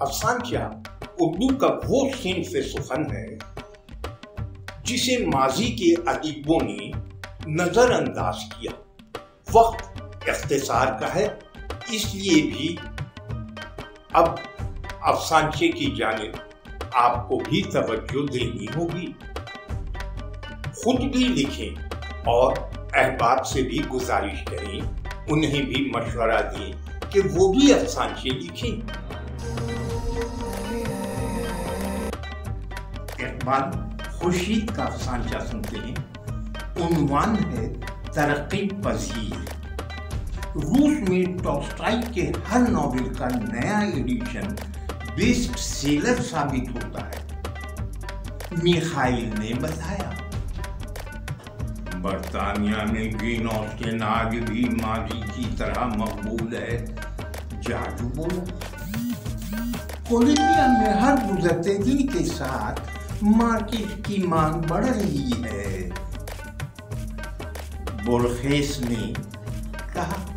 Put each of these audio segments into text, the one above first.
अफसानचा उर्दू का वो सिन्फ सुखन है जिसे माजी के अदीबों ने नजरअंदाज किया। वक्त इख्तिसार का है, इसलिए भी अब अफसानचे की जानिब आपको भी तवज्जो देनी होगी। खुद भी लिखें और अहबाब से भी गुजारिश करें, उन्हें भी मशवरा दें कि वो भी अफसानचे लिखें। इकबाल खुर्शीद का अफसानचा सुनते हैं। उन्वान है तरक्की पजीर। रूस में टॉल्स्टॉय के हर नॉवेल का नया एडिशन बेस्ट सेलर साबित होता है। मिखाइल ने बताया, बर्तानिया में ग्रीन ऑस्टिन आज भी माजी की तरह मकबूल है। जादू बोला, कोलंबिया में हर गुजरते दिन के साथ मार्केट की मांग बढ़ रही है। बोर्खेस ने कहा।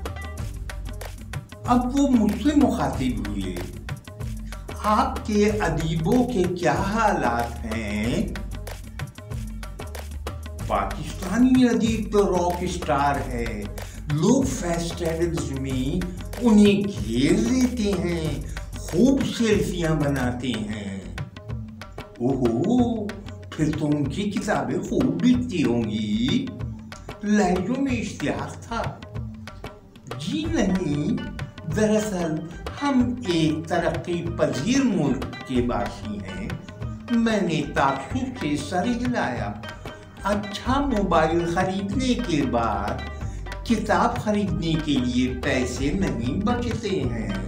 अब वो मुझसे मुखातिब हुए, आपके अदीबों के क्या हालात हैं? पाकिस्तानी अदीब तो रॉक स्टार है, लोग फेस्टिवल्स में उन्हें घेर लेते हैं, खूब सेल्फियां बनाते हैं। ओहो, फिर तो उनकी किताबें खूब बिकती होंगी। लहजों में इश्तिहार था। जी नहीं, दरअसल हम एक तरक्की पजीर मुल्क के बासी हैं। मैंने तासुब से सर हिलाया। अच्छा मोबाइल खरीदने के बाद किताब खरीदने के लिए पैसे नहीं बचते हैं।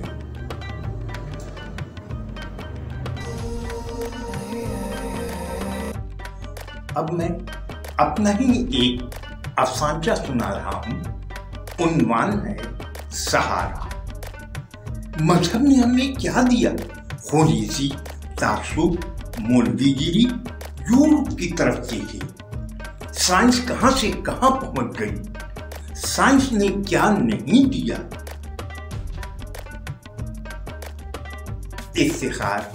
अब मैं अपना ही एक अफसानचा सुना रहा हूं। उन्वान है सहारा। मजहब ने हमें क्या दिया? खुरीजी, तासुब, मौलवीगिरी यूरोप की तरफ देखे। साइंस कहां से कहां पहुंच गई। साइंस ने क्या नहीं दिया। इफ्तिखार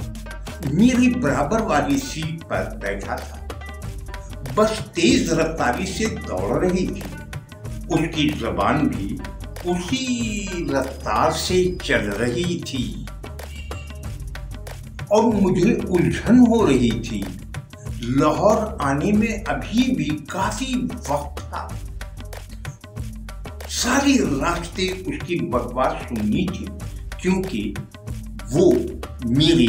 मेरी बराबर वाली सीट पर बैठा था, बस तेज रफ्तारी से दौड़ रही थी। उसकी जबान भी उसी रफ्तार से चल रही थी और मुझे उलझन हो रही थी। लाहौर आने में अभी भी काफी वक्त था। सारे रास्ते उसकी बकवास सुननी थी, क्योंकि वो मेरे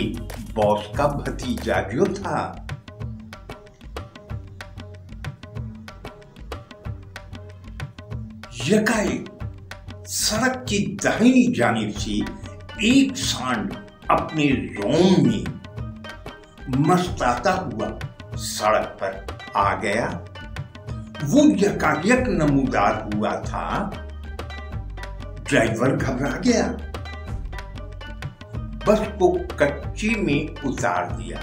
बॉस का भतीजा जो था। यकाएक सड़क की दाहिनी जानिब से एक सांड अपने जोन में मस्ताता हुआ सड़क पर आ गया। वो यकायक नमूदार हुआ था। ड्राइवर घबरा गया, बस को कच्चे में उतार दिया।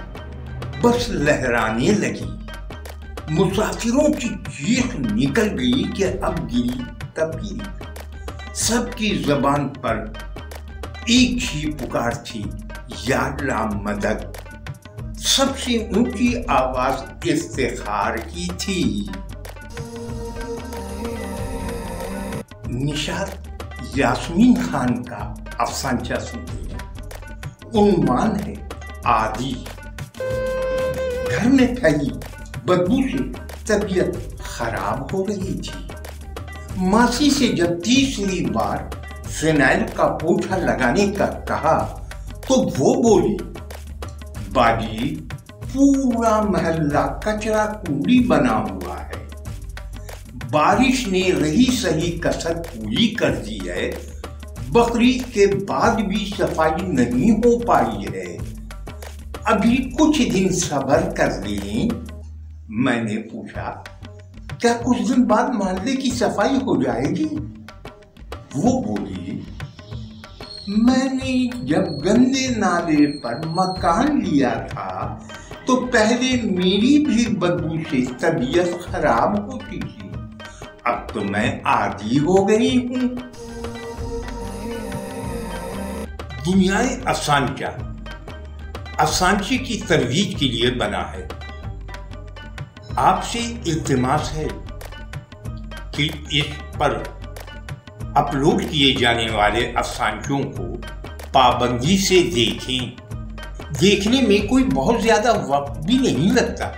बस लहराने लगी। मुसाफिरों की चीख निकल गई कि अब गिरी तब गिरी। सबकी जबान पर एक ही पुकार थी, या अल्लाह मदद। सबसे ऊंची आवाज इफ्तिखार की थी। निशात यास्मीन खान का अफसानचा सुनते हैं। उन्वान है आदि। घर में फैली बदबू से तबीयत खराब हो रही थी। मासी से जब तीसरी बार फिनाइल का पोछा लगाने का कहा तो वो बोली, बाजी पूरा मोहल्ला कचरा कूड़ी बना हुआ है। बारिश ने रही सही कसर पूरी कर दी है। बकरीद के बाद भी सफाई नहीं हो पाई है। अभी कुछ दिन सब्र कर लें। मैंने पूछा, क्या कुछ दिन बाद मोहल्ले की सफाई हो जाएगी? वो बोली, मैंने जब गंदे नाले पर मकान लिया था तो पहले मेरी भी बदबू से तबीयत खराब होती थी। अब तो मैं आदी हो गई हूँ। दुनियाए अफसानचा افسانچے کی ترویج کے لیے بنا ہے۔ آپ سے التماس ہے کہ اس پر اپلوڈ کیے جانے والے افسانچوں کو پابندی سے دیکھیں۔ دیکھنے میں کوئی بہت زیادہ وقت بھی نہیں لگتا۔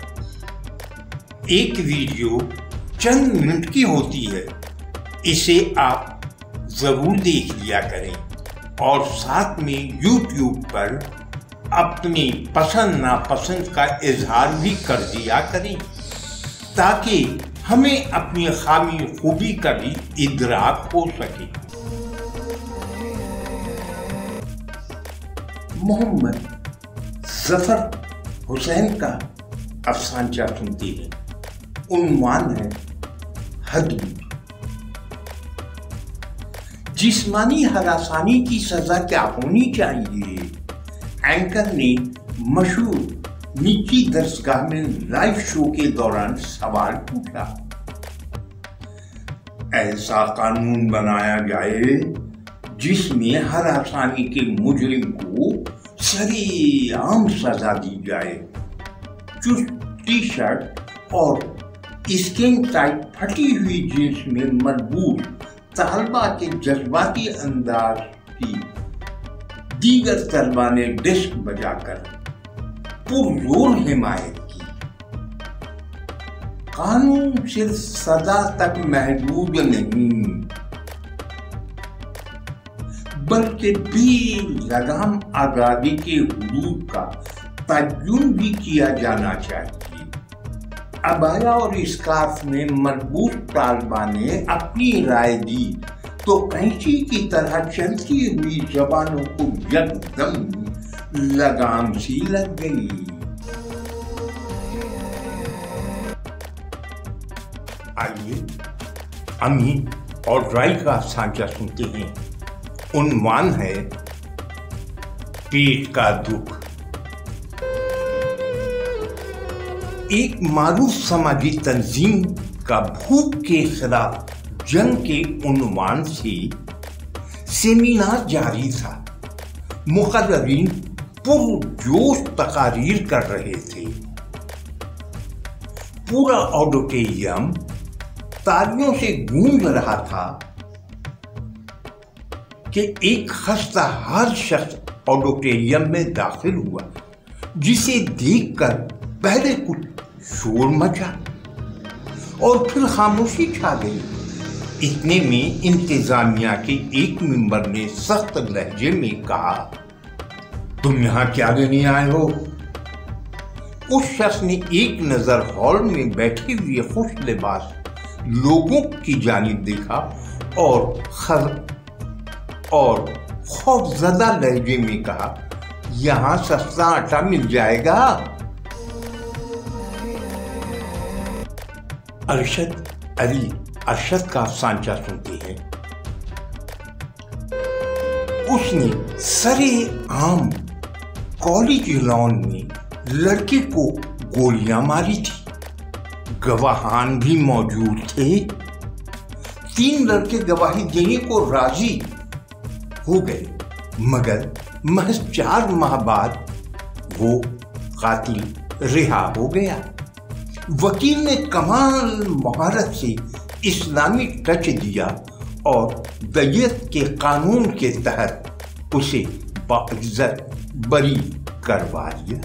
ایک ویڈیو چند منٹ کی ہوتی ہے، اسے آپ ضرور دیکھ لیا کریں اور ساتھ میں یوٹیوب پر اپنی پسند ناپسند کا اظہار بھی کر دیا کریں تاکہ ہمیں اپنی خامی خوبی کا بھی ادراک ہو سکے۔ محمد ظفر حسین کا افسانچہ سنتے ہیں۔ عنوان ہے حدود۔ جسمانی ہراسانی کی سزا کیا ہونی چاہیے؟ اینکر نے مشہور نجی درسگاہ میں لائیو شو کے دوران سوال پوچھا۔ ایسا قانون بنایا جائے جس میں ہراسانی کے مجرم کو سرِ عام سزا دی جائے۔ چست ٹی شرٹ اور اسکن ٹائٹ پھٹی ہوئی جینس میں مربوط طالبہ کے جذباتی انداز کی دیگر طلبہ نے ڈسک بجا کر پرزور حمایت کی۔ قانون صرف سزا تک محدود نہیں بلکہ بے لگام آزادی کے حدود کا تعین بھی کیا جانا چاہیے۔ عبایا اور اسکارف میں مربوط طالبہ نے اپنی رائے دی تو کینچی کی طرح چلتی ہوئی زبانوں کو یکدم لگام سی لگ گئی۔ آئیے امی اور رائی کا افسانچہ سنتے ہیں۔ عنوان ہے پیٹ کا دکھ۔ ایک معروف سماجی تنظیم کا بھوک کے خلاف جنگ کے عنوان سے سیمینار جاری تھا۔ مقررین پرجوش تقاریر کر رہے تھے۔ پورا آڈیٹوریم تالیوں سے گونج رہا تھا کہ ایک خستہ حال شخص آڈیٹوریم میں داخل ہوا، جسے دیکھ کر پہلے کچھ شور مچا اور پھر خاموشی چھا گئی۔ اتنے میں انتظامیہ کے ایک ممبر نے سخت لہجے میں کہا، تم یہاں کیا لینے آئے ہو؟ اس شخص نے ایک نظر ہال میں بیٹھے ہوئے خوش لباس لوگوں کی جانب دیکھا اور خوف زدہ لہجے میں کہا، یہاں سستا آٹا مل جائے گا؟ ارشد کا افسانچہ سنتے ہیں۔ اس نے سرِ عام کالج لان میں لڑکے کو گولیاں ماری تھی۔ گواہان بھی موجود تھے۔ 3 لڑکے گواہی دینے کو راضی ہو گئے، مگر محض 4 ماہ بعد وہ قاتل رہا ہو گیا۔ وکیل نے کمال مہارت سے اسلامی ٹچ دیا اور دیت کے قانون کے تحت اسے باعزت بری کروا دیا۔